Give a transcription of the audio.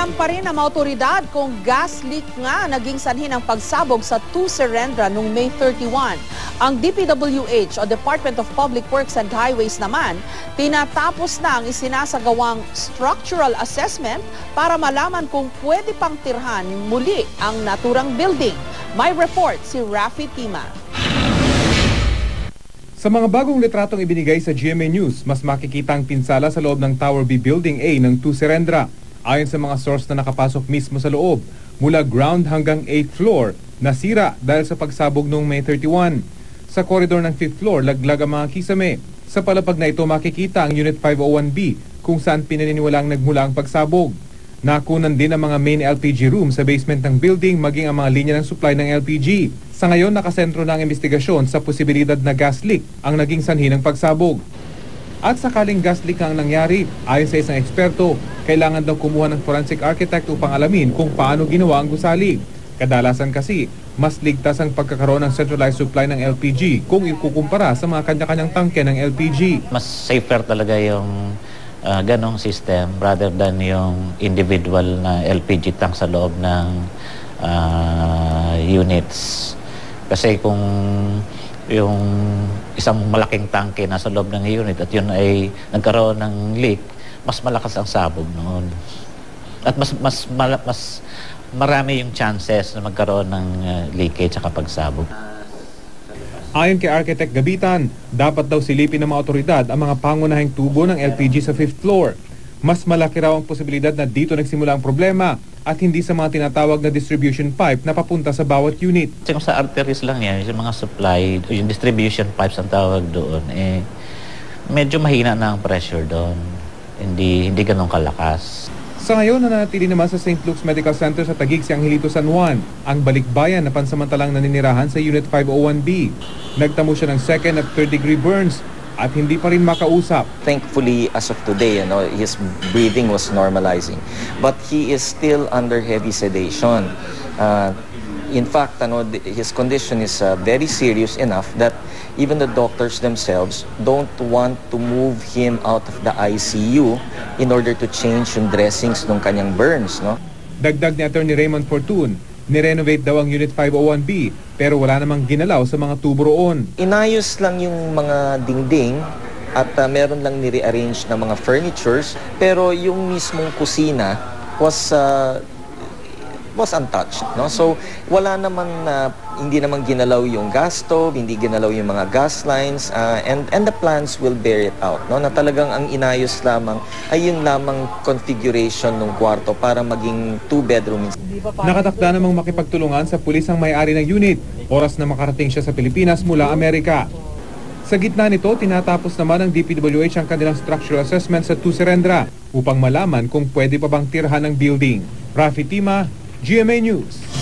Inaalam pa rin ng mga otoridad kung gas leak nga naging sanhi ng pagsabog sa 2 Serendra noong May 31. Ang DPWH o Department of Public Works and Highways naman, tinatapos na ang isinasagawang structural assessment para malaman kung pwede pang tirhan muli ang naturang building. May report si Rafi Tima. Sa mga bagong litratong ibinigay sa GMA News, mas makikita ang pinsala sa loob ng Tower B Building A ng 2 Serendra. Ayon sa mga source na nakapasok mismo sa loob, mula ground hanggang 8th floor, nasira dahil sa pagsabog noong May 31. Sa koridor ng 5th floor, laglag ang mga kisame. Sa palapag na ito makikita ang Unit 501B kung saan pinaniniwalang nagmula ang pagsabog. Nakunan din ang mga main LPG room sa basement ng building maging ang mga linya ng supply ng LPG. Sa ngayon, nakasentro na ang investigasyon sa posibilidad na gas leak ang naging sanhi ng pagsabog. At sakaling gas leak ang nangyari, ayon sa isang eksperto, kailangan daw kumuha ng forensic architect upang alamin kung paano ginawa ang gusali. Kadalasan kasi, mas ligtas ang pagkakaroon ng centralized supply ng LPG kung ikukumpara sa mga kanya-kanyang tangke ng LPG. Mas safer talaga yung ganong system rather than yung individual na LPG tank sa loob ng units. Kasi kung yung isang malaking tangke nasa loob ng unit at yun ay nagkaroon ng leak, mas malakas ang sabog noon. At mas marami yung chances na magkaroon ng leakage sa pagsabog. Ayon kay Architect Gabitan, dapat daw silipin ng mga otoridad ang mga pangunahing tubo ng LPG sa 5th floor. Mas malaki raw ang posibilidad na dito nagsimula ang problema at hindi sa mga tinatawag na distribution pipe na papunta sa bawat unit. Kung sa arteries lang yan, yung mga supply, yung distribution pipes ang tawag doon, medyo mahina na ang pressure doon. Hindi ganun kalakas. Sa ngayon, nananatili naman sa St. Luke's Medical Center sa Taguig si Angelito San Juan, ang balikbayan na pansamantalang naninirahan sa Unit 501B. Nagtamo siya ng 2nd at 3rd degree burns at hindi pa rin makausap. Thankfully, as of today, his breathing was normalizing. But he is still under heavy sedation. In fact, his condition is very serious enough that even the doctors themselves don't want to move him out of the ICU in order to change yung dressings ng kanyang burns. Dagdag ni Attorney Raymond Fortun, nirenovate daw ang Unit 501B pero wala namang ginalaw sa mga tubo roon. Inayos lang yung mga dingding at meron lang ni-rearrange na mga furnitures pero yung mismong kusina was untouched. So wala naman hindi naman ginalaw yung gas stove, hindi ginalaw yung mga gas lines and the plans will bear it out. Na talagang ang inayos lamang ay yun lamang configuration ng kwarto para maging 2 bedrooms. Nakatakda namang makipagtulungan sa pulis ang may-ari ng unit. Oras na makarating siya sa Pilipinas mula Amerika. Sa gitna nito, tinatapos naman ng DPWH ang kanilang structural assessment sa 2 Serendra upang malaman kung pwede pa bang tirhan ng building. Rafi Tima, GMA News.